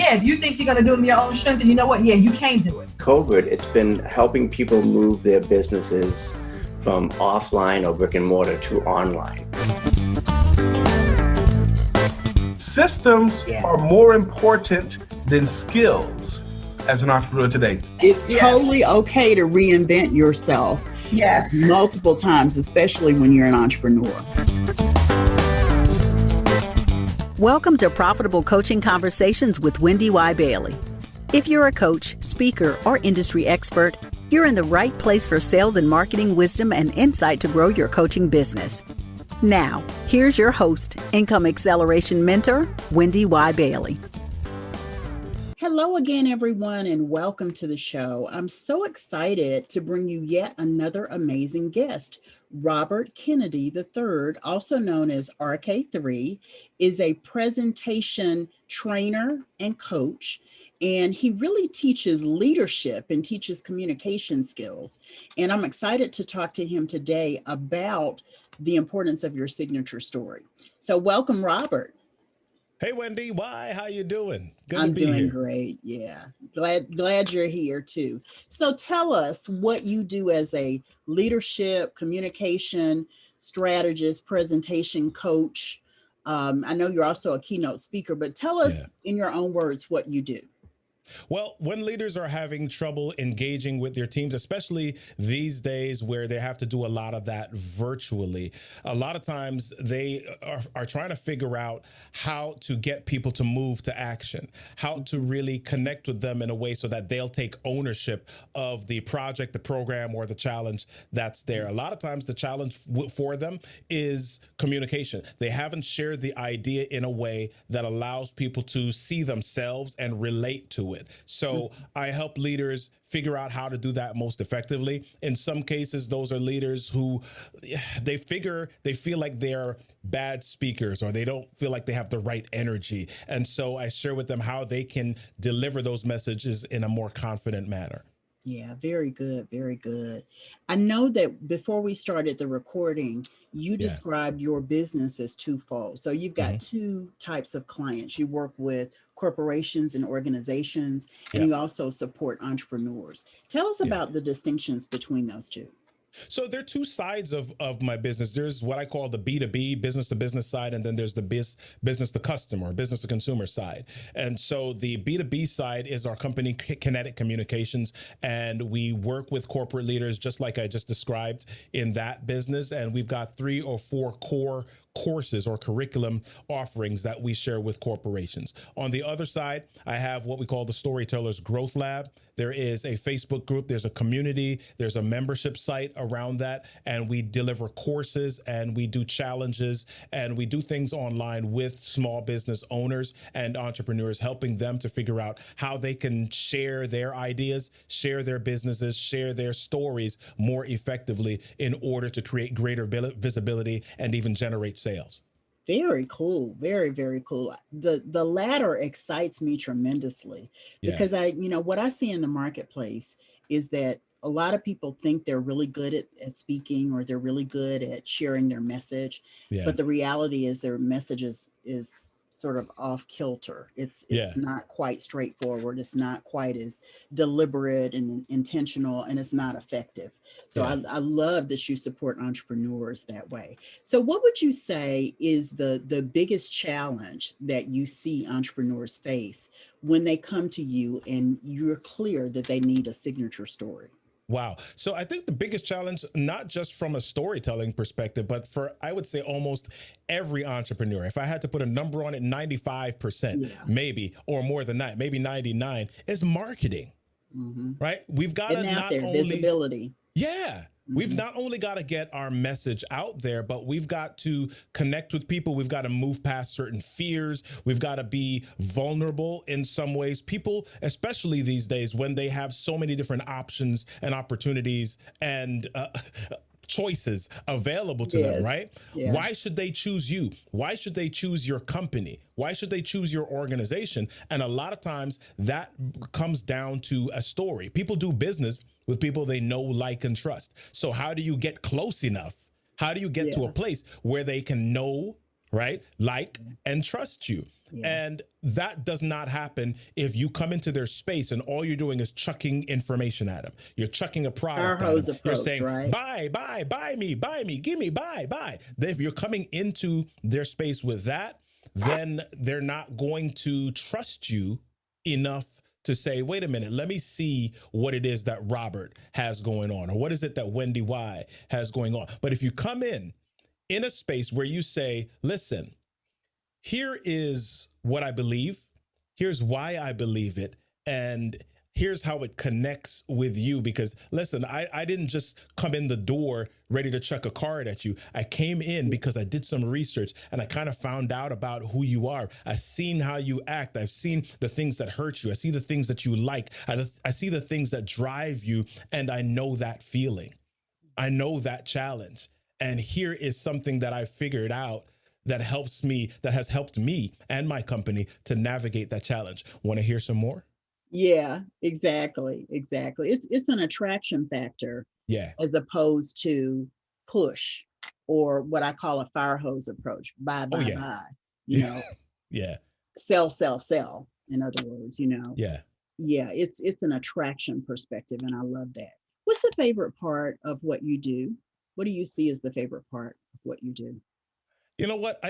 yeah, if you think you're going to do it in your own strength, then you know what? Yeah, you can do it. COVID, it's been helping people move their businesses from offline or brick and mortar to online. Systems are more important than skills as an entrepreneur today. It's totally okay to reinvent yourself multiple times, especially when you're an entrepreneur. Welcome to Profitable Coaching Conversations with Wendy Y. Bailey. If you're a coach, speaker, or industry expert, you're in the right place for sales and marketing wisdom and insight to grow your coaching business. Now, here's your host, Income Acceleration Mentor, Wendy Y. Bailey. Hello again, everyone, and welcome to the show. I'm so excited to bring you yet another amazing guest. Robert Kennedy III, also known as RK3, is a presentation trainer and coach, and he really teaches leadership and teaches communication skills. And I'm excited to talk to him today about the importance of your signature story. So welcome, Robert. Hey, Wendy, why? How you doing? Good I'm to be doing here. Great. Yeah. Glad you're here too. So tell us what you do as a leadership, communication strategist, presentation coach. I know you're also a keynote speaker, but tell us in your own words what you do. Well, when leaders are having trouble engaging with their teams, especially these days where they have to do a lot of that virtually, a lot of times they are trying to figure out how to get people to move to action, how to really connect with them in a way so that they'll take ownership of the project, the program, or the challenge that's there. A lot of times the challenge for them is communication. They haven't shared the idea in a way that allows people to see themselves and relate to it. So I help leaders figure out how to do that most effectively. In some cases, those are leaders who they feel like they're bad speakers, or they don't feel like they have the right energy. And so I share with them how they can deliver those messages in a more confident manner. Yeah, very good. Very good. I know that before we started the recording, you described your business as twofold. So you've got two types of clients. You work with corporations and organizations, and you also support entrepreneurs. Tell us about the distinctions between those two. So there are two sides of my business. There's what I call the B2B, business to business side, and then there's the business to customer, business to consumer side. And so the B2B side is our company, Kinetic Communications, and we work with corporate leaders just like I just described in that business. And we've got 3 or 4 core courses or curriculum offerings that we share with corporations. On the other side, I have what we call the Storytellers Growth Lab. There is a Facebook group, there's a community, there's a membership site around that, and we deliver courses and we do challenges and we do things online with small business owners and entrepreneurs, helping them to figure out how they can share their ideas, share their businesses, share their stories more effectively in order to create greater visibility and even generate sales. Very cool. Very, very cool. The latter excites me tremendously because what I see in the marketplace is that a lot of people think they're really good at speaking, or they're really good at sharing their message. But the reality is their message is sort of off kilter. It's not quite straightforward. It's not quite as deliberate and intentional, and it's not effective. So I love that you support entrepreneurs that way. So what would you say is the biggest challenge that you see entrepreneurs face when they come to you and you're clear that they need a signature story? Wow. So I think the biggest challenge, not just from a storytelling perspective, but for, I would say, almost every entrepreneur, if I had to put a number on it, 95%, maybe, or more than that, maybe 99, is marketing, right? We've got to not only visibility. We've not only got to get our message out there, but we've got to connect with people. We've got to move past certain fears. We've got to be vulnerable in some ways. People, especially these days, when they have so many different options and opportunities and choices available to them, right? Why should they choose you? Why should they choose your company? Why should they choose your organization? And a lot of times that comes down to a story. People do business with people they know, like, and trust. So how do you get close enough? How do you get to a place where they can know, right, like, and trust you? And that does not happen if you come into their space and all you're doing is chucking information at them. You're chucking a product at them. You're saying, right? buy me, give me, buy. If you're coming into their space with that, then they're not going to trust you enough to say, wait a minute, let me see what it is that Robert has going on, or what is it that Wendy Y has going on. But if you come in a space where you say, listen, here is what I believe, here's why I believe it, and here's how it connects with you. Because listen, I didn't just come in the door ready to chuck a card at you. I came in because I did some research and I kind of found out about who you are. I've seen how you act. I've seen the things that hurt you. I see the things that you like. I see the things that drive you. And I know that feeling. I know that challenge. And here is something that I figured out that helps me, that has helped me and my company to navigate that challenge. Want to hear some more? Yeah, exactly. It's an attraction factor, as opposed to push, or what I call a fire hose approach. Buy. You know, sell. In other words, you know. It's an attraction perspective, and I love that. What's the favorite part of what you do? What do you see as the favorite part of what you do? You know what?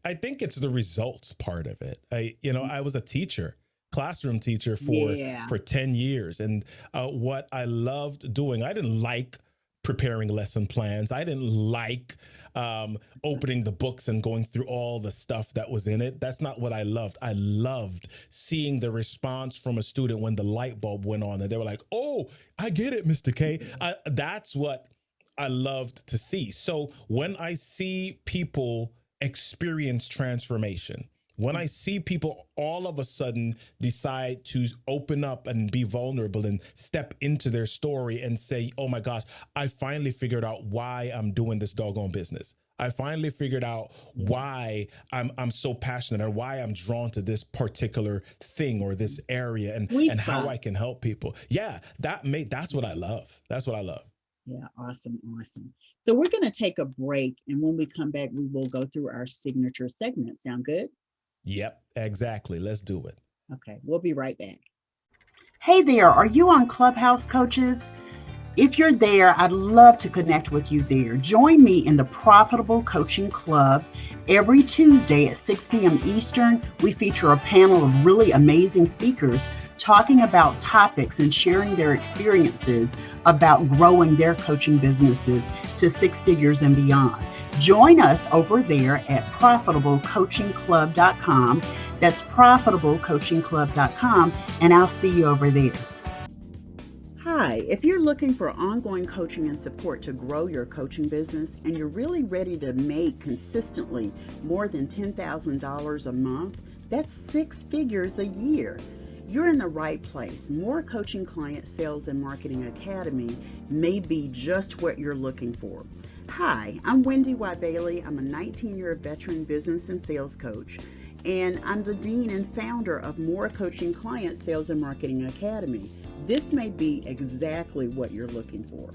I think it's the results part of it. I was a teacher, classroom teacher for 10 years. And what I loved doing, I didn't like preparing lesson plans. I didn't like opening the books and going through all the stuff that was in it. That's not what I loved. I loved seeing the response from a student when the light bulb went on and they were like, oh, I get it, Mr. K. That's what I loved to see. So when I see people experience transformation, when I see people all of a sudden decide to open up and be vulnerable and step into their story and say, oh my gosh, I finally figured out why I'm doing this doggone business. I finally figured out why I'm so passionate and why I'm drawn to this particular thing or this area and how I can help people. Yeah, that's what I love. That's what I love. Yeah, awesome. So we're going to take a break, and when we come back, we will go through our signature segment. Sound good? Yep, exactly. Let's do it. Okay, we'll be right back. Hey there, are you on Clubhouse, coaches? If you're there, I'd love to connect with you there. Join me in the Profitable Coaching Club. Every Tuesday at 6 p.m. Eastern, we feature a panel of really amazing speakers talking about topics and sharing their experiences about growing their coaching businesses to 6 figures and beyond. Join us over there at profitablecoachingclub.com. That's profitablecoachingclub.com, and I'll see you over there. Hi, if you're looking for ongoing coaching and support to grow your coaching business and you're really ready to make consistently more than $10,000 a month, that's 6 figures a year. You're in the right place. More Coaching Client Sales and Marketing Academy may be just what you're looking for. Hi, I'm Wendy Y. Bailey. I'm a 19-year veteran business and sales coach, and I'm the dean and founder of More Coaching Client Sales and Marketing Academy. This may be exactly what you're looking for.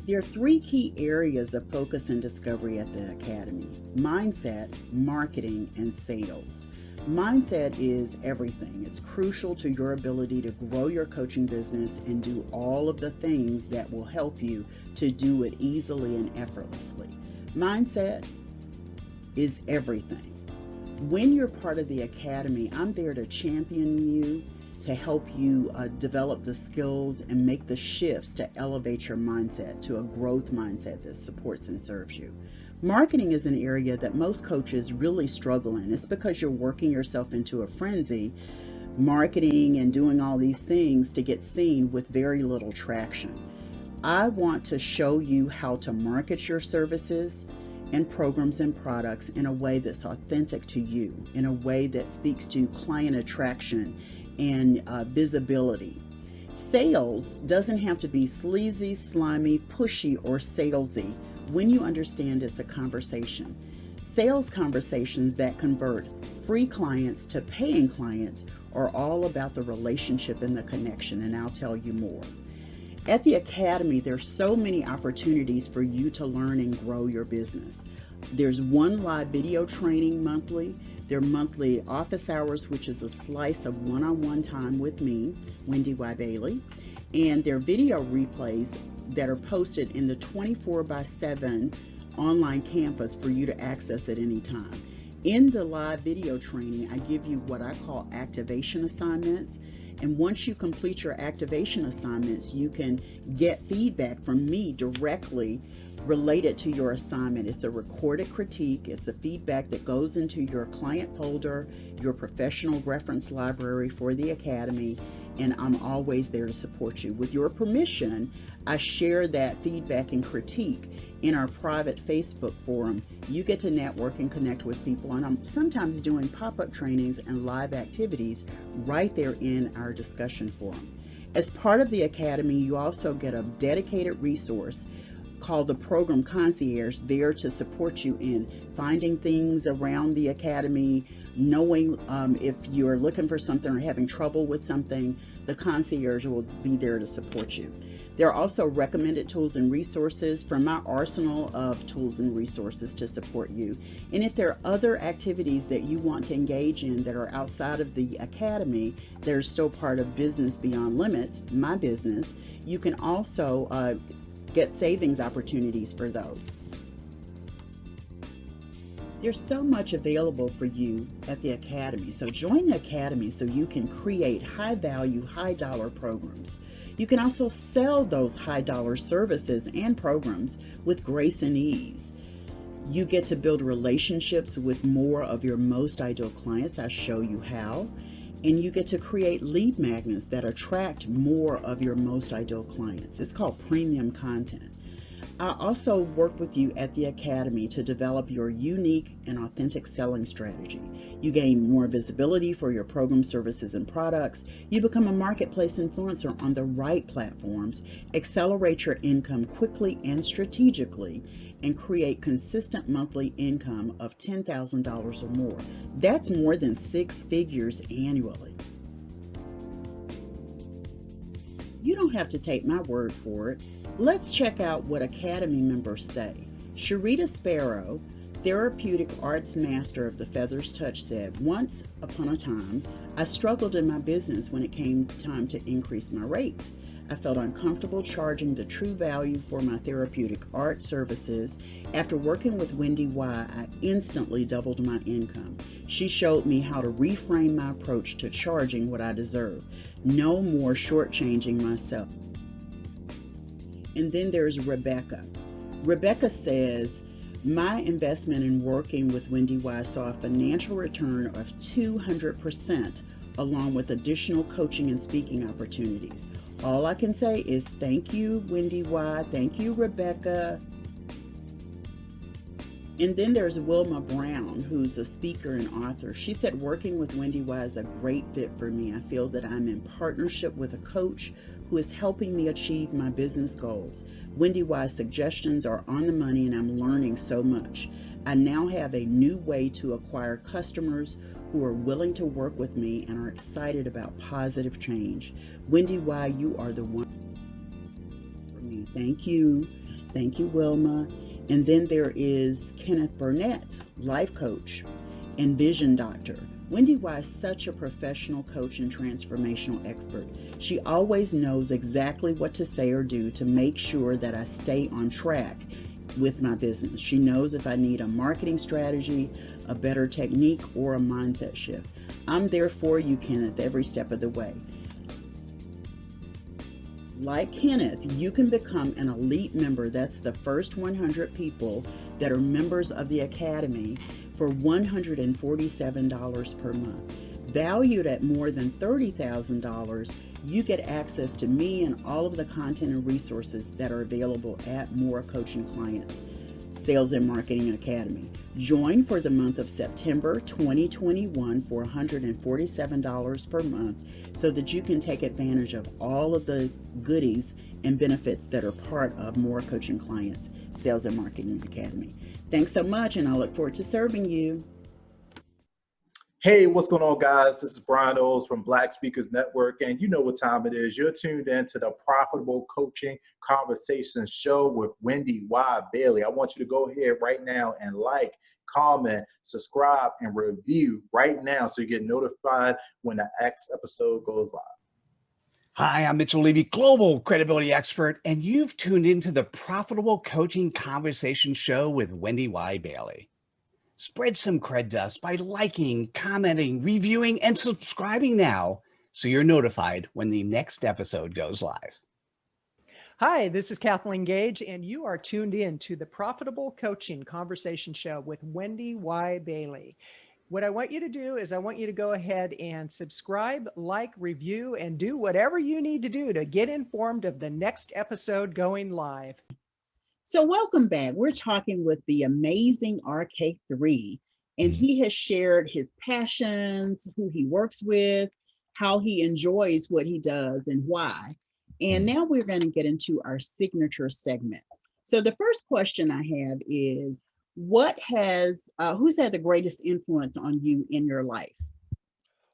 There are 3 key areas of focus and discovery at the Academy: mindset, marketing, and sales. Mindset is everything. It's crucial to your ability to grow your coaching business and do all of the things that will help you to do it easily and effortlessly. Mindset is everything. When you're part of the Academy, I'm there to champion you, to help you develop the skills and make the shifts to elevate your mindset to a growth mindset that supports and serves you. Marketing is an area that most coaches really struggle in. It's because you're working yourself into a frenzy, marketing and doing all these things to get seen with very little traction. I want to show you how to market your services and programs and products in a way that's authentic to you, in a way that speaks to client attraction and visibility. Sales doesn't have to be sleazy, slimy, pushy, or salesy when you understand it's a conversation. Sales conversations that convert free clients to paying clients are all about the relationship and the connection, and I'll tell you more. At the Academy, there's so many opportunities for you to learn and grow your business. There's one live video training monthly. Their monthly office hours, which is a slice of one-on-one time with me, Wendy Y. Bailey, and their video replays that are posted in the 24/7 online campus for you to access at any time. In the live video training, I give you what I call activation assignments. And once you complete your activation assignments, you can get feedback from me directly related to your assignment. It's a recorded critique. It's a feedback that goes into your client folder, your professional reference library for the Academy, and I'm always there to support you. With your permission, I share that feedback and critique in our private Facebook forum. You get to network and connect with people, and I'm sometimes doing pop-up trainings and live activities right there in our discussion forum. As part of the Academy, you also get a dedicated resource called the Program Concierge, there to support you in finding things around the Academy, knowing if you're looking for something or having trouble with something. The concierge will be there to support you. There are also recommended tools and resources from my arsenal of tools and resources to support you. And if there are other activities that you want to engage in that are outside of the Academy, they're still part of Business Beyond Limits, my business, you can also get savings opportunities for those. There's so much available for you at the Academy. So join the Academy so you can create high value, high dollar programs. You can also sell those high dollar services and programs with grace and ease. You get to build relationships with more of your most ideal clients. I show you how. And you get to create lead magnets that attract more of your most ideal clients. It's called premium content. I also work with you at the Academy to develop your unique and authentic selling strategy. You gain more visibility for your program, services, and products. You become a marketplace influencer on the right platforms, accelerate your income quickly and strategically, and create consistent monthly income of $10,000 or more. That's more than 6 figures annually. You don't have to take my word for it. Let's check out what Academy members say. Sharita Sparrow, therapeutic arts master of the Feathers Touch, said, "Once upon a time, I struggled in my business when it came time to increase my rates. I felt uncomfortable charging the true value for my therapeutic art services. After working with Wendy Y, I instantly doubled my income. She showed me how to reframe my approach to charging what I deserve. No more shortchanging myself." And then there's Rebecca. Rebecca says, "My investment in working with Wendy Y saw a financial return of 200%, along with additional coaching and speaking opportunities. All I can say is thank you, Wendy Y. Thank you, Rebecca." And then there's Wilma Brown, who's a speaker and author. She said, "Working with Wendy Y is a great fit for me. I feel that I'm in partnership with a coach who is helping me achieve my business goals. Wendy Y's suggestions are on the money and I'm learning so much. I now have a new way to acquire customers who are willing to work with me and are excited about positive change. Wendy Y, you are the one for me." Thank you. Thank you, Wilma. And then there is Kenneth Burnett, life coach and vision doctor. Wendy Y is such a professional coach and transformational expert. She always knows exactly what to say or do to make sure that I stay on track with my business. She knows if I need a marketing strategy, a better technique, or a mindset shift. I'm there for you, Kenneth, every step of the way. Like Kenneth, you can become an elite member. That's the first 100 people that are members of the Academy for $147 per month. Valued at more than $30,000, you get access to me and all of the content and resources that are available at More Coaching Clients Sales and Marketing Academy. Join for the month of September 2021 for $147 per month so that you can take advantage of all of the goodies and benefits that are part of More Coaching Clients Sales and Marketing Academy. Thanks so much, and I look forward to serving you. Hey, what's going on, guys? This is Brian Oles from Black Speakers Network, and you know what time it is. You're tuned in to the Profitable Coaching Conversations Show with Wendy Y. Bailey. I want you to go ahead right now and like, comment, subscribe, and review right now so you get notified when the next episode goes live. Hi, I'm Mitchell Levy, global credibility expert, and you've tuned into the Profitable Coaching Conversation Show with Wendy Y. Bailey. Spread some cred dust by liking, commenting, reviewing, and subscribing now so you're notified when the next episode goes live. Hi, this is Kathleen Gage, and you are tuned in to the Profitable Coaching Conversation Show with Wendy Y. Bailey. What I want you to do is I want you to go ahead and subscribe, like, review, and do whatever you need to do to get informed of the next episode going live. So welcome back. We're talking with the amazing RK3, and he has shared his passions, who he works with, how he enjoys what he does and why. And now we're going to get into our signature segment. So the first question I have is, who's had the greatest influence on you in your life?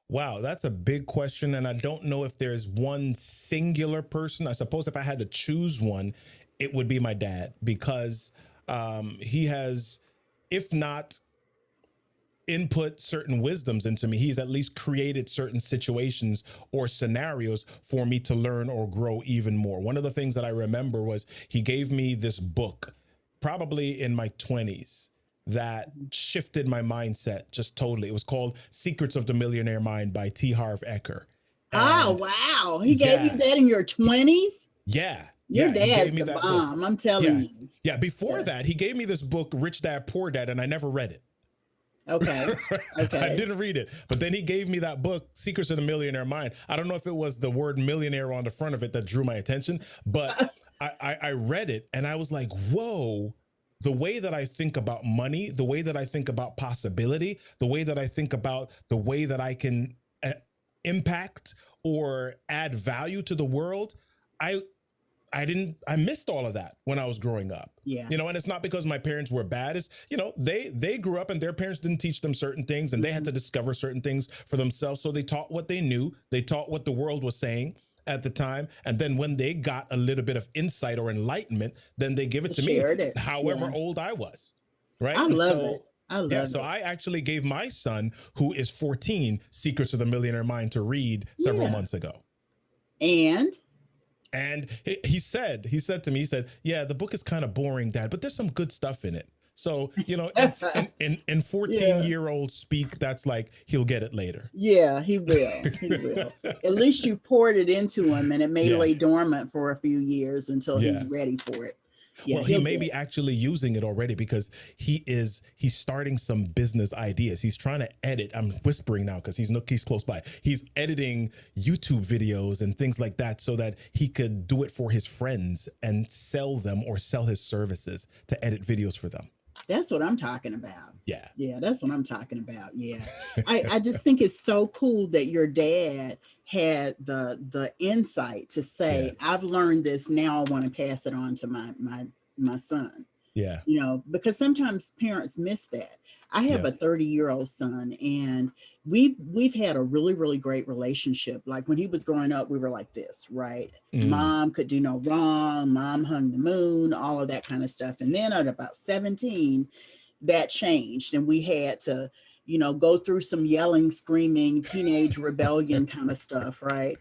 Wow, that's a big question. And I don't know if there's one singular person. I suppose if I had to choose one, it would be my dad, because he has, if not input certain wisdoms into me, he's at least created certain situations or scenarios for me to learn or grow even more. One of the things that I remember was he gave me this book, probably in my 20s, that shifted my mindset just totally. It was called Secrets of the Millionaire Mind by T. Harv Eker. Oh, wow. He gave you that in your 20s? Yeah. Your dad's the bomb, I'm telling you. Yeah, before that, he gave me this book, Rich Dad, Poor Dad, and I never read it. Okay. Okay. I didn't read it. But then he gave me that book, Secrets of the Millionaire Mind. I don't know if it was the word millionaire on the front of it that drew my attention, but I read it and I was like, whoa, the way that I think about money, the way that I think about possibility, the way that I think about the way that I can impact or add value to the world, I missed all of that when I was growing up. Yeah. You know, and it's not because my parents were bad. It's, you know, they grew up and their parents didn't teach them certain things and they had to discover certain things for themselves. So they taught what they knew. They taught what the world was saying at the time. And then when they got a little bit of insight or enlightenment, then they give it to me, however old I was. Right. I love it. I love it. So I actually gave my son, who is 14, Secrets of the Millionaire Mind to read several months ago. And he said to me, yeah, the book is kind of boring, Dad, but there's some good stuff in it. So, you know, in 14-year-old speak, that's like, he'll get it later. Yeah, he will. He will. At least you poured it into him and it may lay dormant for a few years until he's ready for it. Yeah, well, he may be actually using it already because he's starting some business ideas. He's trying to edit. I'm whispering now because he's close by. He's editing YouTube videos and things like that so that he could do it for his friends and sell them or sell his services to edit videos for them. That's what I'm talking about. Yeah. Yeah, that's what I'm talking about. Yeah. I just think it's so cool that your dad had the insight to say, I've learned this, now I want to pass it on to my son. Yeah. You know, because sometimes parents miss that. I have a 30-year-old son and we've had a really, really great relationship. Like when he was growing up, we were like this, right? Mom could do no wrong. Mom hung the moon, all of that kind of stuff. And then at about 17, that changed and we had to, you know, go through some yelling, screaming, teenage rebellion kind of stuff, right?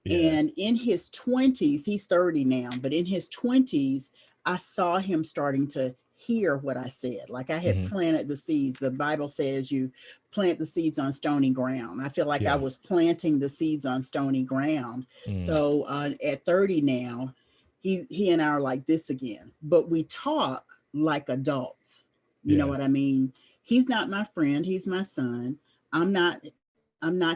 And in his 20s, he's 30 now, but in his 20s, I saw him starting to hear what I said. Like I had planted the seeds. The Bible says you plant the seeds on stony ground. I feel like I was planting the seeds on stony ground. So at 30 now, he and I are like this again, but we talk like adults. You know what I mean? He's not my friend. He's my son. I'm not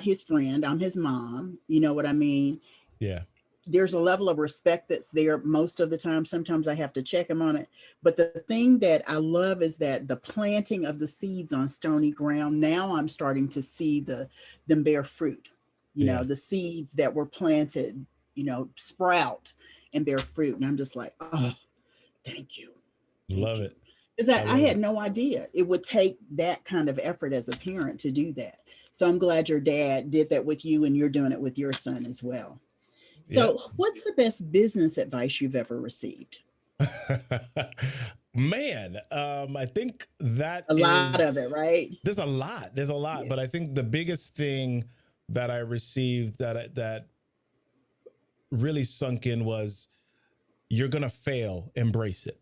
his friend. I'm his mom. You know what I mean? Yeah. There's a level of respect that's there most of the time. Sometimes I have to check him on it. But the thing that I love is that the planting of the seeds on stony ground, now I'm starting to see them bear fruit. You know, the seeds that were planted, you know, sprout and bear fruit. And I'm just like, oh, thank you. Love it. Because I had no idea it would take that kind of effort as a parent to do that. So I'm glad your dad did that with you and you're doing it with your son as well. So what's the best business advice you've ever received? Man, I think that a lot of it, right? There's a lot, but I think the biggest thing that I received that really sunk in was, you're gonna fail, embrace it.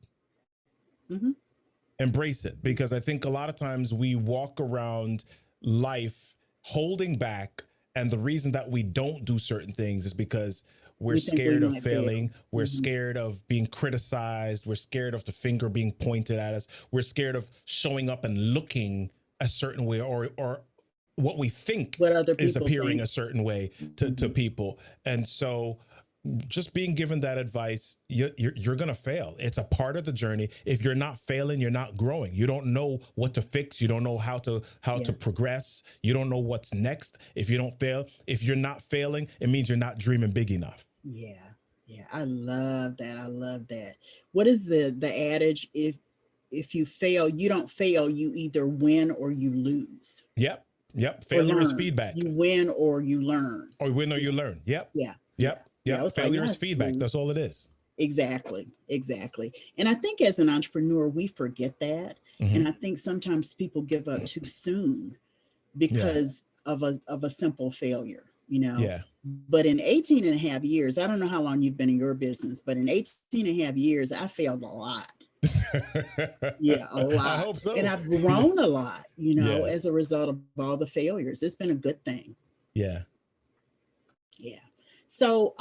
Embrace it, because I think a lot of times we walk around life holding back, and the reason that we don't do certain things is because we're scared of failing. We're scared of being criticized. We're scared of the finger being pointed at us. We're scared of showing up and looking a certain way, or what we think what other people is appearing think. a certain way to people. And so just being given that advice, you're going to fail. It's a part of the journey. If you're not failing, you're not growing. You don't know what to fix. You don't know how to progress. You don't know what's next. If you don't fail, if you're not failing, it means you're not dreaming big enough. Yeah. I love that. I love that. What is the adage? If you fail, you don't fail. You either win or you lose. Yep. Failure is feedback. You win or you learn. Or win or you learn. Yep. Yeah, failure is feedback. That's all it is. Exactly. And I think as an entrepreneur, we forget that. And I think sometimes people give up too soon because of a simple failure, But in 18 and a half years, I don't know how long you've been in your business, but in 18 and a half years, I failed a lot. A lot. I hope so. And I've grown a lot, as a result of all the failures. It's been a good thing. Yeah. So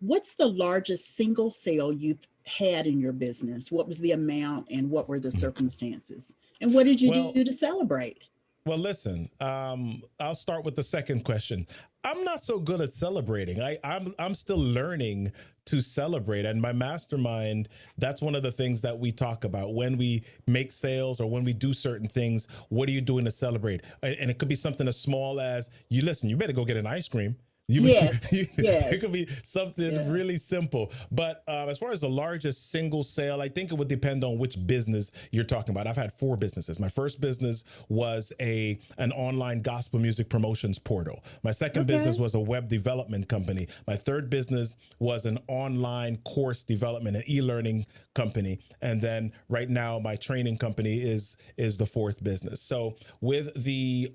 what's the largest single sale you've had in your business? What was the amount and what were the circumstances? And what did you do to celebrate? Well, listen, I'll start with the second question. I'm not so good at celebrating. I'm still learning to celebrate. And my mastermind, that's one of the things that we talk about when we make sales or when we do certain things. What are you doing to celebrate? And it could be something as small as, you better go get an ice cream. It could be something really simple. But as far as the largest single sale, I think it would depend on which business you're talking about. I've had 4 businesses. My first business was an online gospel music promotions portal. My second business was a web development company. My third business was an online course development and e-learning company. And then right now, my training company is the 4th business. So with the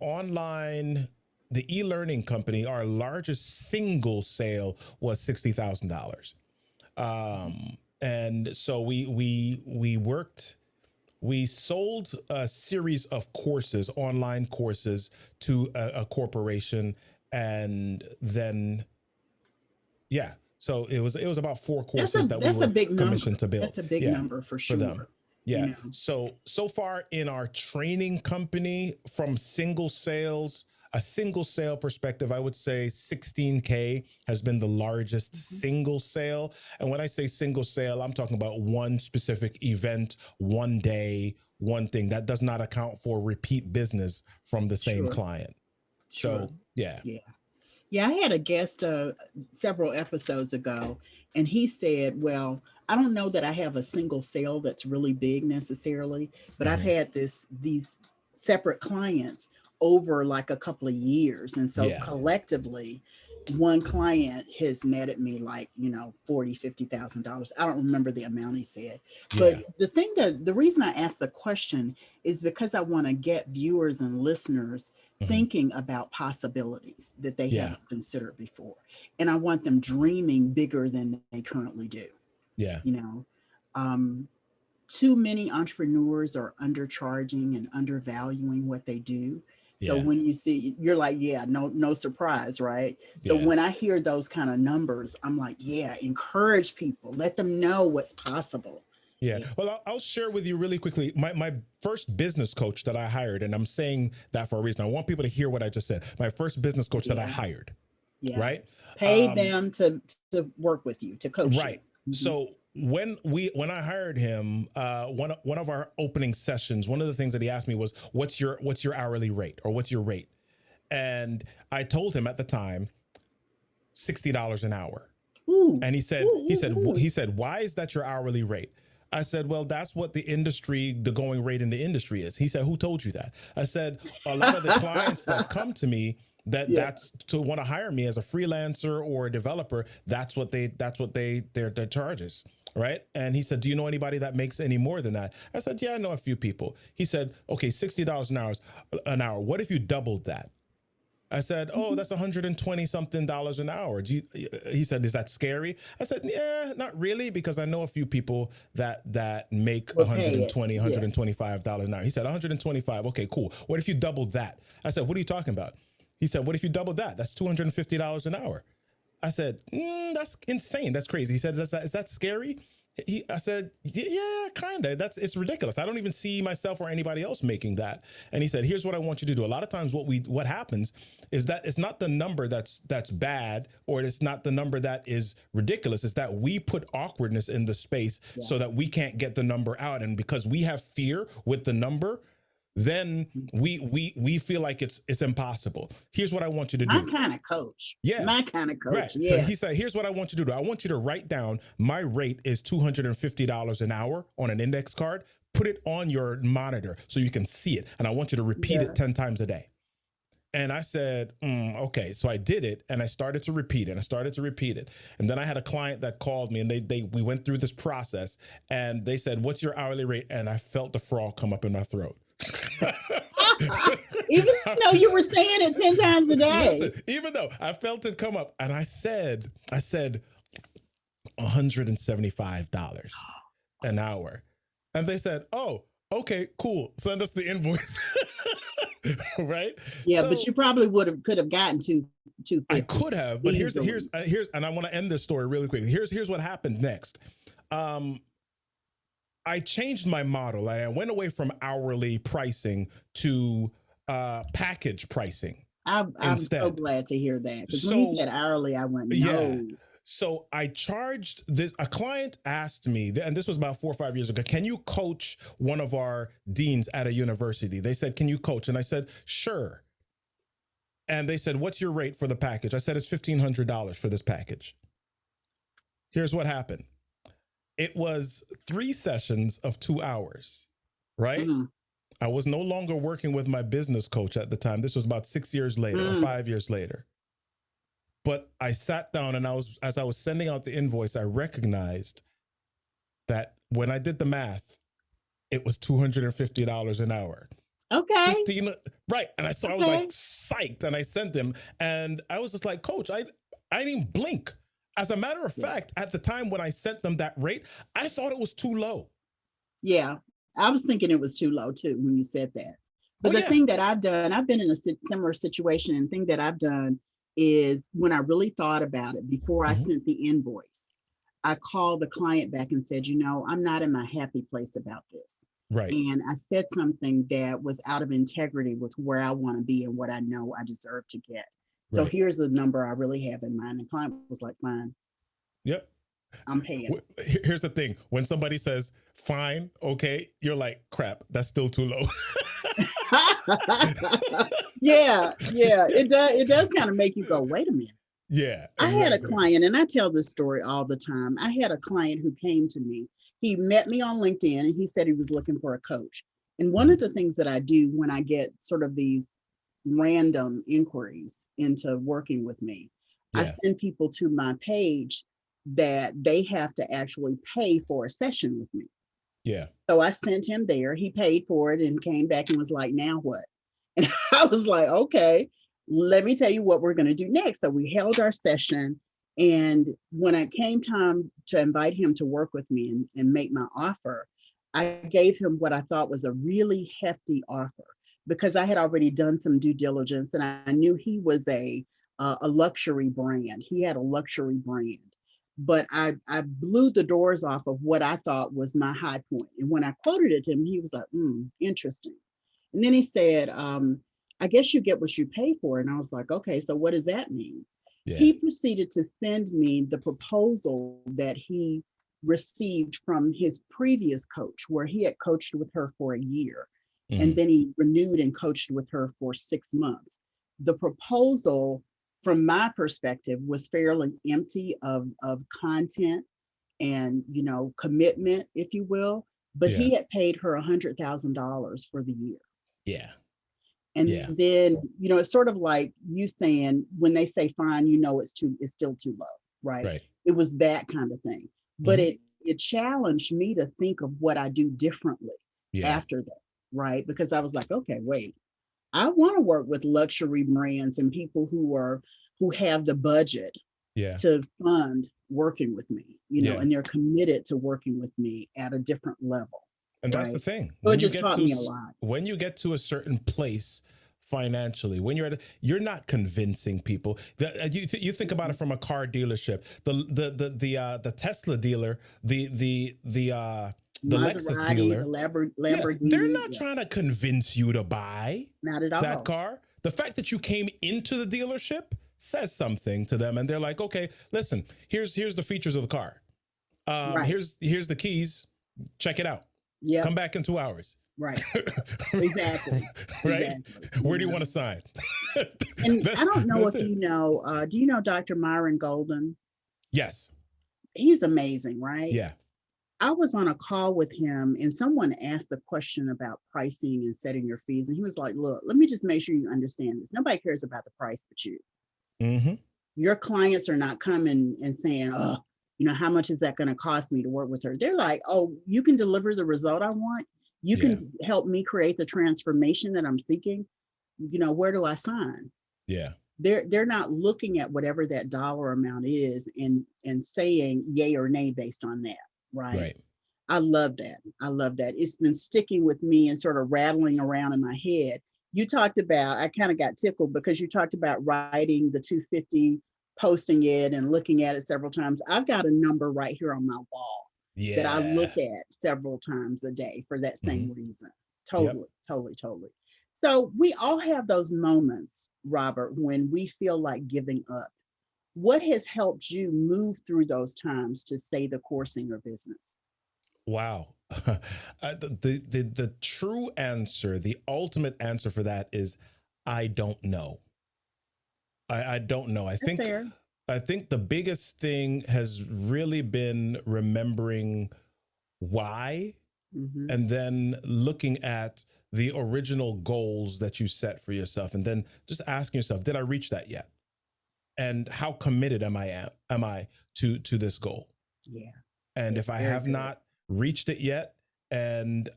e-learning company, our largest single sale was $60,000. And so we sold a series of courses, online courses, to a corporation. And then, so it was about 4 courses that we were commissioned to build. That's a big number for sure. them. Yeah. So far in our training company, from a single sale perspective, I would say 16K has been the largest single sale. And when I say single sale, I'm talking about one specific event, one day, one thing. That does not account for repeat business from the same client. So, Yeah, I had a guest several episodes ago, and he said, well, I don't know that I have a single sale that's really big necessarily, but I've had these separate clients over like a couple of years. And so collectively, one client has netted me like, $40,000-$50,000. I don't remember the amount he said, but the reason I asked the question is because I want to get viewers and listeners thinking about possibilities that they haven't considered before. And I want them dreaming bigger than they currently do. Too many entrepreneurs are undercharging and undervaluing what they do. So when you see, you're like, no surprise, right? So when I hear those kind of numbers, I'm like, encourage people, let them know what's possible. Well, I'll share with you really quickly. My first business coach that I hired, and I'm saying that for a reason. I want people to hear what I just said. My first business coach that I hired, right? Paid them to work with you, to coach you. So when I hired him, one of our opening sessions, one of the things that he asked me was, what's your hourly rate, or what's your rate? And I told him at the time, $60 an hour. Ooh. And he said, why is that your hourly rate? I said, well, that's what the going rate in the industry is. He said, who told you that? I said, a lot of the clients that come to me that's to want to hire me as a freelancer or a developer, that's what their charges. Right. And he said, do you know anybody that makes any more than that? I said, yeah, I know a few people. He said, okay, $60 an hour. What if you doubled that? I said, oh, that's $120 something an hour. He said, is that scary? I said, yeah, not really, because I know a few people that make $120, $125 an hour. He said, 125. Okay, cool. What if you doubled that? I said, what are you talking about? He said, what if you doubled that? That's $250 an hour. I said, that's insane. That's crazy. He said, is that scary? I said, yeah, kind of. It's ridiculous. I don't even see myself or anybody else making that. And he said, here's what I want you to do. A lot of times what happens is that it's not the number that's bad, or it's not the number that is ridiculous. It's that we put awkwardness in the space so that we can't get the number out. And because we have fear with the number, then we feel like it's impossible. Here's what I want you to do. My kind of coach. Yeah. My kind of coach. Right. Yeah. So he said, here's what I want you to do. I want you to write down my rate is $250 an hour on an index card. Put it on your monitor so you can see it. And I want you to repeat it 10 times a day. And I said, okay. So I did it, and I started to repeat it. And then I had a client that called me, and we went through this process, and they said, what's your hourly rate? And I felt the frog come up in my throat. Even though you were saying it 10 times a day. Listen, even though I felt it come up, and I said $175 an hour. And they said, oh, okay, cool. Send us the invoice. Right? Yeah, so, but you probably could have gotten to I could have, but here's and I want to end this story really quickly. Here's what happened next. I changed my model. I went away from hourly pricing to package pricing. I'm so glad to hear that, because when you said hourly, I went, no. Yeah. So I charged this. A client asked me, and this was about 4 or 5 years ago, can you coach one of our deans at a university? They said, can you coach? And I said, sure. And they said, what's your rate for the package? I said, it's $1,500 for this package. Here's what happened. It was 3 sessions of 2 hours, right? Mm-hmm. I was no longer working with my business coach at the time. This was about 6 years later or 5 years later. But I sat down, and as I was sending out the invoice, I recognized that when I did the math, it was $250 an hour. Okay. Right. And I was like psyched, and I sent them, and I was just like, Coach, I didn't blink. As a matter of fact, at the time when I sent them that rate, I thought it was too low. Yeah, I was thinking it was too low too when you said that. But the thing that I've done, I've been in a similar situation, and the thing that I've done is, when I really thought about it before I sent the invoice, I called the client back and said, I'm not in my happy place about this. Right. And I said something that was out of integrity with where I want to be and what I know I deserve to get. So here's the number I really have in mind. The client was like, fine. Yep. I'm paying. Here's the thing. When somebody says, fine, okay, you're like, crap, that's still too low. Yeah. It does kind of make you go, wait a minute. Yeah. Exactly. I had a client, and I tell this story all the time. I had a client who came to me. He met me on LinkedIn, and he said he was looking for a coach. And one of the things that I do when I get sort of these random inquiries into working with me, I send people to my page that they have to actually pay for a session with me. Yeah. So I sent him there. He paid for it and came back and was like, now what? And I was like, okay, let me tell you what we're going to do next. So we held our session. And when it came time to invite him to work with me and make my offer, I gave him what I thought was a really hefty offer, because I had already done some due diligence, and I knew he was a luxury brand. He had a luxury brand. But I blew the doors off of what I thought was my high point. And when I quoted it to him, he was like, interesting. And then he said, I guess you get what you pay for. And I was like, okay, so what does that mean? Yeah. He proceeded to send me the proposal that he received from his previous coach, where he had coached with her for a year. Mm-hmm. And then he renewed and coached with her for 6 months. The proposal, from my perspective, was fairly empty of content. and, commitment, if you will. But Yeah. he had paid her $100,000 for the year. Yeah. And Yeah. then, it's sort of like you saying, when they say fine, it's still too low, right? Right. It was that kind of thing. But it challenged me to think of what I do differently after that, right? Because I was like, okay, wait, I want to work with luxury brands and people who have the budget to fund working with me, and they're committed to working with me at a different level. And that's the thing. So it just taught me a lot. When you get to a certain place financially, when you're not convincing people. You think about it from a car dealership. The Tesla dealer, the Lexus dealer, the Lamborghini. They're not trying to convince you to buy not at all that car. The fact that you came into the dealership says something to them, and they're like, okay, listen, here's the features of the car. Here's the keys. Check it out. Yeah. Come back in 2 hours. Right. Exactly. Right. Exactly. Where do you want to sign? And I don't know if you know, do you know Dr. Myron Golden? Yes. He's amazing, right? Yeah. I was on a call with him and someone asked the question about pricing and setting your fees. And he was like, look, let me just make sure you understand this. Nobody cares about the price but you. Mm-hmm. Your clients are not coming and saying, oh, how much is that going to cost me to work with her? They're like, oh, you can deliver the result I want. You can help me create the transformation that I'm seeking. Where do I sign? Yeah. They're not looking at whatever that dollar amount is and saying yay or nay based on that. Right. I love that. It's been sticking with me and sort of rattling around in my head. You talked about, I kind of got tickled because you talked about writing the 250, posting it and looking at it several times. I've got a number right here on my wall that I look at several times a day for that same reason. Totally. So we all have those moments, Robert, when we feel like giving up. What has helped you move through those times to stay the course in your business? Wow. The true answer, the ultimate answer for that is I don't know. I don't know. I think the biggest thing has really been remembering why, and then looking at the original goals that you set for yourself, and then just asking yourself, did I reach that yet? And how committed am I to this goal? Yeah. And if I have not reached it yet, and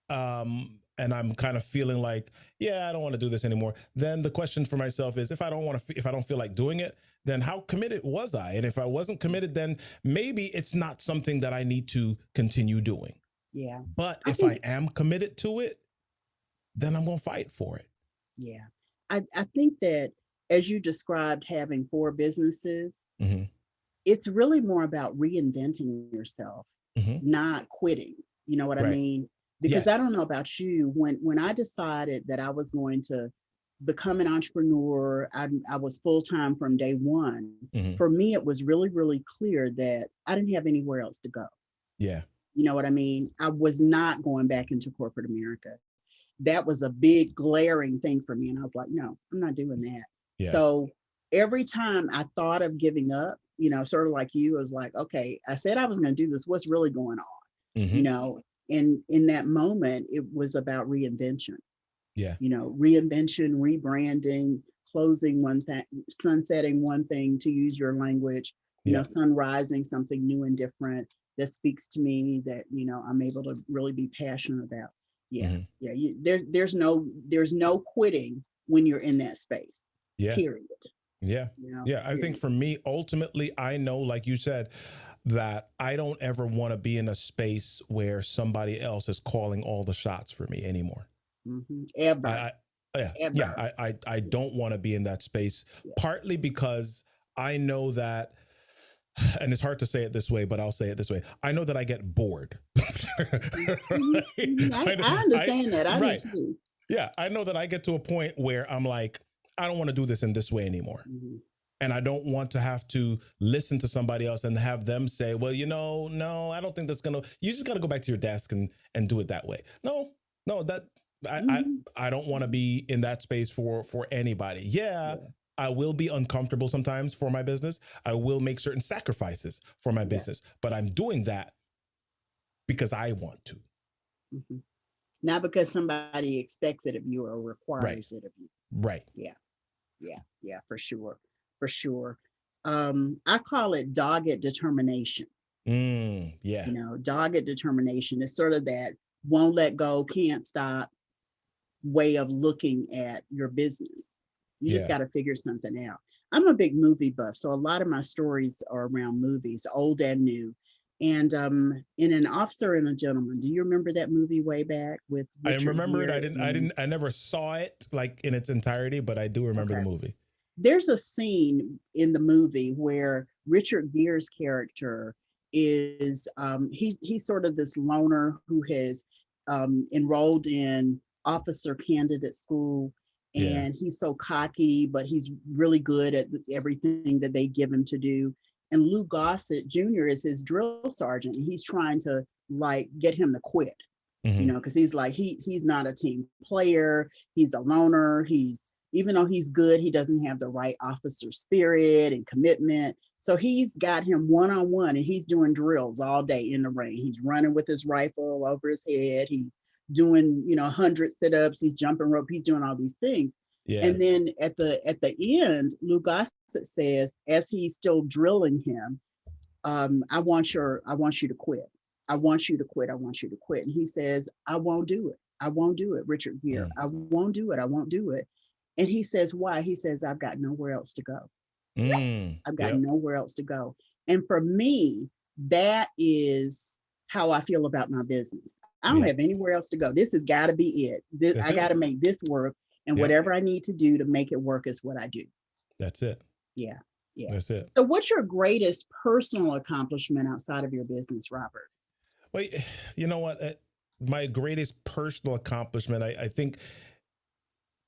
I'm kind of feeling like, I don't want to do this anymore, then the question for myself is, if I don't feel like doing it, then how committed was I? And if I wasn't committed, then maybe it's not something that I need to continue doing. Yeah. But if I am committed to it, then I'm going to fight for it. Yeah. I think that as you described having 4 businesses, it's really more about reinventing yourself, not quitting. You know what I mean? Because I don't know about you, when I decided that I was going to become an entrepreneur, I was full-time from day one. For me, it was really, really clear that I didn't have anywhere else to go. Yeah. You know what I mean? I was not going back into corporate America. That was a big glaring thing for me. And I was like, no, I'm not doing that. Yeah. So every time I thought of giving up, sort of like you, I was like, okay, I said I was going to do this. What's really going on? And in that moment, it was about reinvention. Yeah. Reinvention, rebranding, closing one thing, sunsetting one thing, to use your language, sunrising something new and different that speaks to me, that, I'm able to really be passionate about. Yeah. Yeah. There's no quitting when you're in that space. Yeah. Period. Yeah. Yeah. I think for me, ultimately, I know, like you said, that I don't ever want to be in a space where somebody else is calling all the shots for me anymore. Ever. I don't want to be in that space, partly because I know that, and it's hard to say it this way, but I'll say it this way. I know that I get bored. I understand that. I do too. Yeah. I know that I get to a point where I'm like, I don't want to do this in this way anymore. And I don't want to have to listen to somebody else and have them say, well, no, I don't think that's you just got to go back to your desk and do it that way. No, I don't want to be in that space for anybody. Yeah. I will be uncomfortable sometimes for my business. I will make certain sacrifices for my business, but I'm doing that because I want to. Mm-hmm. Not because somebody expects it of you or requires it of you. Right. Yeah, for sure. I call it dogged determination. Yeah. You know, dogged determination is sort of that won't let go, can't stop way of looking at your business. You just got to figure something out. I'm a big movie buff, so a lot of my stories are around movies, old and new. And in An Officer and a Gentleman, do you remember that movie way back with Richard I remember Gere? it. I never saw it like in its entirety, but I do remember the movie. There's a scene in the movie where Richard Gere's character is he's sort of this loner who has enrolled in officer candidate school, and he's so cocky, but he's really good at everything that they give him to do. And Lou Gossett Jr. is his drill sergeant, and he's trying to like get him to quit, you know, because he's like he's not a team player, he's a loner, even though he's good, he doesn't have the right officer spirit and commitment. So he's got him one-on-one, and he's doing drills all day in the rain. He's running with his rifle over his head. He's doing, 100 sit-ups. He's jumping rope. He's doing all these things. Yeah. And then at the end, Lou Gossett says, as he's still drilling him, I want you to quit. I want you to quit. I want you to quit. And he says, I won't do it. I won't do it, Richard Gere. I won't do it. I won't do it. And he says, why? He says, I've got nowhere else to go. I've got nowhere else to go. And for me, that is how I feel about my business. I don't have anywhere else to go. This has got to be it. I got to make this work. And whatever I need to do to make it work is what I do. That's it. Yeah. That's it. So what's your greatest personal accomplishment outside of your business, Robert? Well, you know what? My greatest personal accomplishment, I think,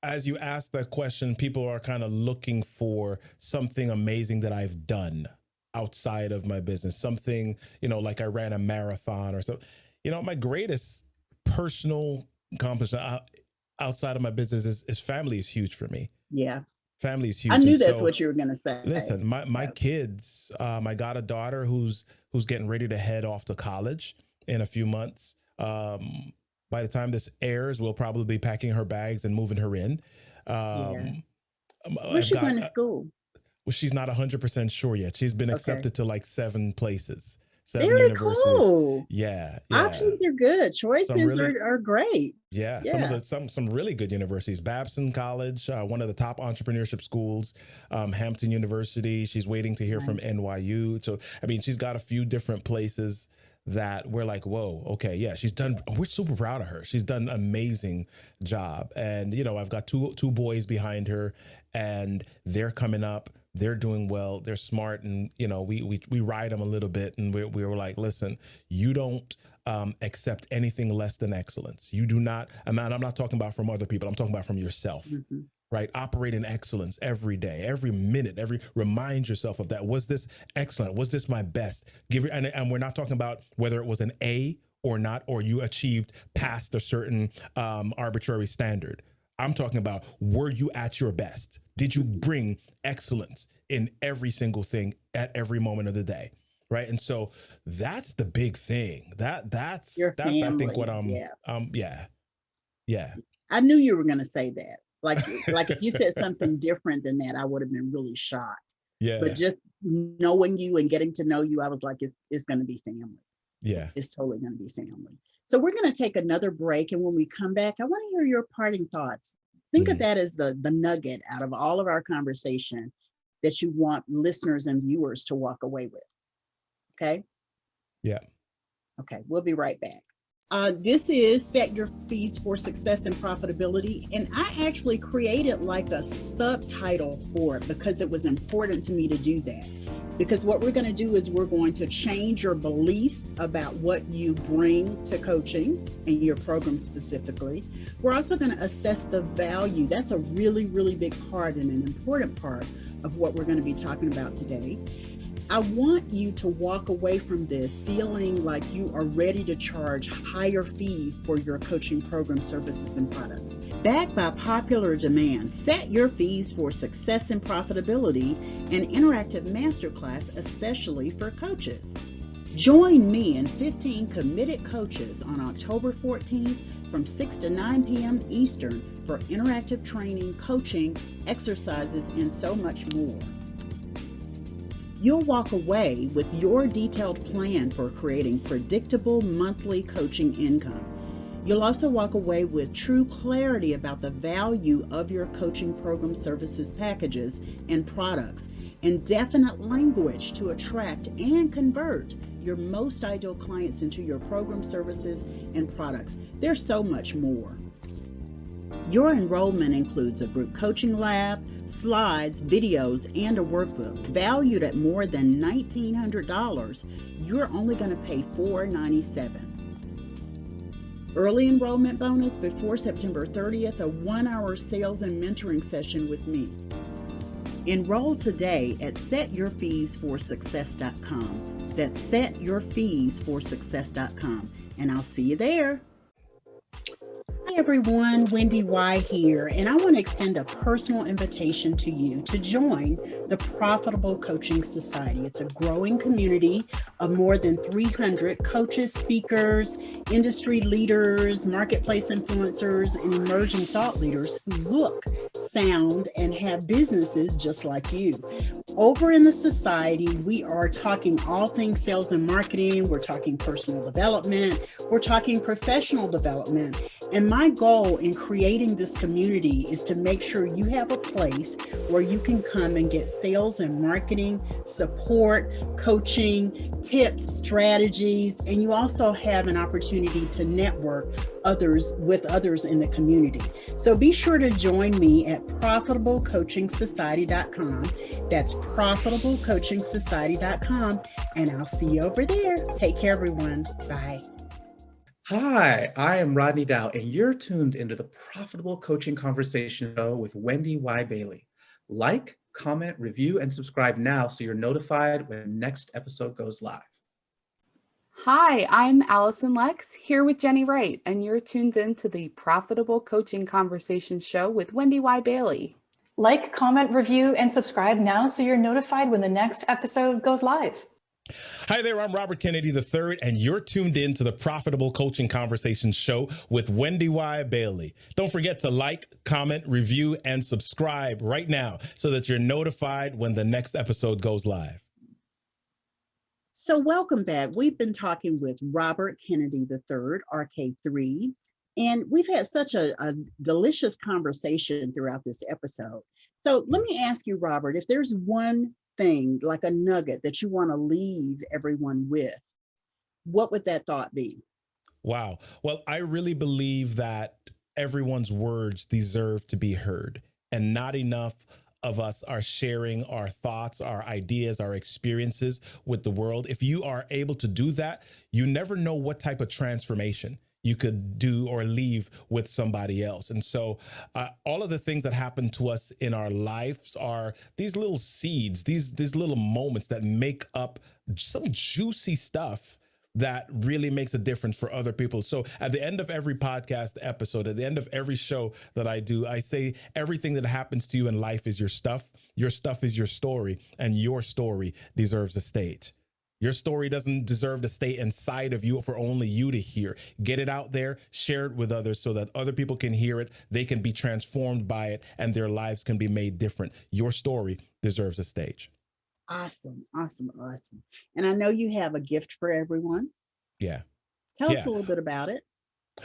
as you ask that question, people are kind of looking for something amazing that I've done outside of my business, something, like I ran a marathon or so. My greatest personal accomplishment outside of my business is family is huge for me. Yeah. Family is huge. I knew that's what you were going to say. Listen, my kids, I got a daughter who's getting ready to head off to college in a few months. By the time this airs, we'll probably be packing her bags and moving her in. Where's she going to school? Well, she's not 100% sure yet. She's been accepted to like 7 places. 7 Very universities. Cool. Yeah. Options are good. Choices are great. Yeah. Some really good universities. Babson College, one of the top entrepreneurship schools. Hampton University. She's waiting to hear from NYU. So, she's got a few different places that we're like, whoa, okay, yeah, we're super proud of her. She's done an amazing job. And, I've got two boys behind her, and they're coming up. They're doing well. They're smart. And, we ride them a little bit. And we were like, listen, you don't accept anything less than excellence. You do not. I'm not talking about from other people. I'm talking about from yourself. Right? Operate in excellence every day, every minute, remind yourself of that. Was this excellent? Was this my best? And we're not talking about whether it was an A or not, or you achieved past a certain arbitrary standard. I'm talking about, were you at your best? Did you bring excellence in every single thing at every moment of the day? Right. And so that's the big thing. That's I think what yeah. I knew you were going to say that. Like if you said something different than that, I would have been really shocked. Yeah. But just knowing you and getting to know you, I was like, it's going to be family. Yeah. It's totally going to be family. So we're going to take another break. And when we come back, I want to hear your parting thoughts. Think of that as the nugget out of all of our conversation that you want listeners and viewers to walk away with. Okay? Yeah. Okay. We'll be right back. This is Set Your Fees for Success and Profitability. And I actually created like a subtitle for it because it was important to me to do that. Because what we're going to do is we're going to change your beliefs about what you bring to coaching and your program specifically. We're also going to assess the value. That's a really, really big part and an important part of what we're going to be talking about today. I want you to walk away from this feeling like you are ready to charge higher fees for your coaching program services and products. Backed by popular demand, Set Your Fees for Success and Profitability, an interactive masterclass especially for coaches. Join me and 15 committed coaches on October 14th from 6 to 9 p.m. Eastern for interactive training, coaching, exercises, and so much more. You'll walk away with your detailed plan for creating predictable monthly coaching income. You'll also walk away with true clarity about the value of your coaching program services packages and products, and definite language to attract and convert your most ideal clients into your program services and products. There's so much more. Your enrollment includes a group coaching lab, slides, videos, and a workbook. Valued at more than $1,900, you're only going to pay $497. Early enrollment bonus before September 30th, a 1-hour sales and mentoring session with me. Enroll today at setyourfeesforsuccess.com. That's setyourfeesforsuccess.com. And I'll see you there. Hi everyone, Wendy Y here, and I want to extend a personal invitation to you to join the Profitable Coaching Society. It's a growing community of more than 300 coaches, speakers, industry leaders, marketplace influencers, and emerging thought leaders who look, sound, and have businesses just like you. Over in the society, we are talking all things sales and marketing, we're talking personal development, we're talking professional development. And my goal in creating this community is to make sure you have a place where you can come and get sales and marketing support, coaching, tips, strategies, and you also have an opportunity to network with others in the community. So be sure to join me at profitablecoachingsociety.com. That's profitablecoachingsociety.com, and I'll see you over there. Take care, everyone. Bye. Hi, I am Rodney Dow, and you're tuned into the Profitable Coaching Conversation Show with Wendy Y. Bailey. Like, comment, review, and subscribe now so you're notified when the next episode goes live. Hi, I'm Allison Lex, here with Jenny Wright, and you're tuned in to the Profitable Coaching Conversation Show with Wendy Y. Bailey. Like, comment, review, and subscribe now so you're notified when the next episode goes live. Hi there, I'm Robert Kennedy III, and you're tuned in to the Profitable Coaching Conversation Show with Wendy Y. Bailey. Don't forget to like, comment, review, and subscribe right now so that you're notified when the next episode goes live. So welcome back. We've been talking with Robert Kennedy III, RK3, and we've had such a delicious conversation throughout this episode. So let me ask you, Robert, if there's one thing, like a nugget that you want to leave everyone with, what would that thought be? Wow. Well, I really believe that everyone's words deserve to be heard, and not enough of us are sharing our thoughts, our ideas, our experiences with the world. If you are able to do that, you never know what type of transformation you could do or leave with somebody else. And so all of the things that happen to us in our lives are these little seeds, these little moments that make up some juicy stuff that really makes a difference for other people. So at the end of every podcast episode, at the end of every show that I do, I say everything that happens to you in life is your stuff is your story, and your story deserves a stage. Your story doesn't deserve to stay inside of you for only you to hear. Get it out there, share it with others so that other people can hear it, they can be transformed by it, and their lives can be made different. Your story deserves a stage. Awesome, awesome, awesome. And I know you have a gift for everyone. Yeah. Tell us a little bit about it.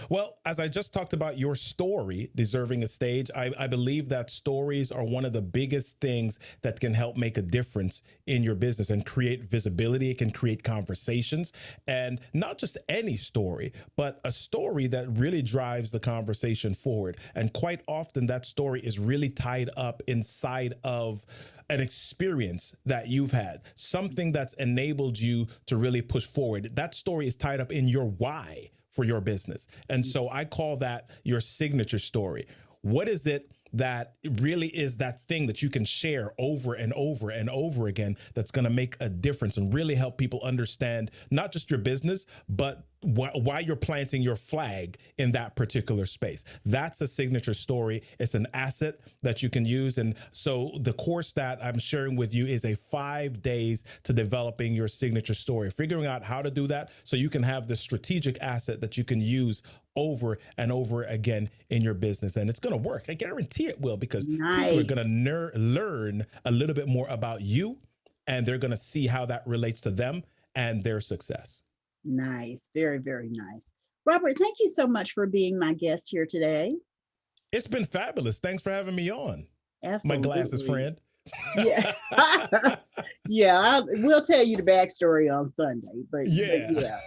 Well, as I just talked about your story deserving a stage, I believe that stories are one of the biggest things that can help make a difference in your business and create visibility. It can create conversations, and not just any story, but a story that really drives the conversation forward. And quite often that story is really tied up inside of an experience that you've had, something that's enabled you to really push forward. That story is tied up in your why for your business. And so I call that your signature story. What is it that really is that thing that you can share over and over and over again that's going to make a difference and really help people understand not just your business, but why you're planting your flag in that particular space. That's a signature story. It's an asset that you can use. And so the course that I'm sharing with you is a 5 days to developing your signature story, figuring out how to do that so you can have the strategic asset that you can use over and over again in your business. And it's going to work. I guarantee it will, because people are going to learn a little bit more about you, and they're going to see how that relates to them and their success. Nice. Very, very nice. Robert, thank you so much for being my guest here today. It's been fabulous. Thanks for having me on. Absolutely. My glasses friend. Yeah. Yeah. We'll tell you the backstory on Sunday, but yeah.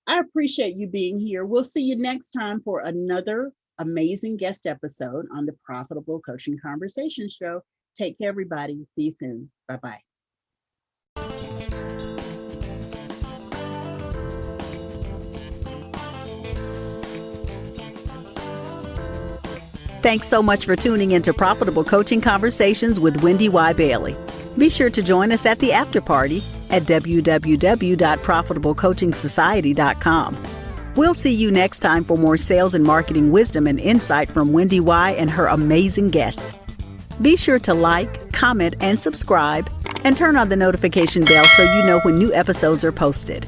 I appreciate you being here. We'll see you next time for another amazing guest episode on the Profitable Coaching Conversation Show. Take care, everybody. See you soon. Bye-bye. Thanks so much for tuning into Profitable Coaching Conversations with Wendy Y. Bailey. Be sure to join us at the after party at www.profitablecoachingsociety.com. We'll see you next time for more sales and marketing wisdom and insight from Wendy Y. and her amazing guests. Be sure to like, comment, and subscribe, and turn on the notification bell so you know when new episodes are posted.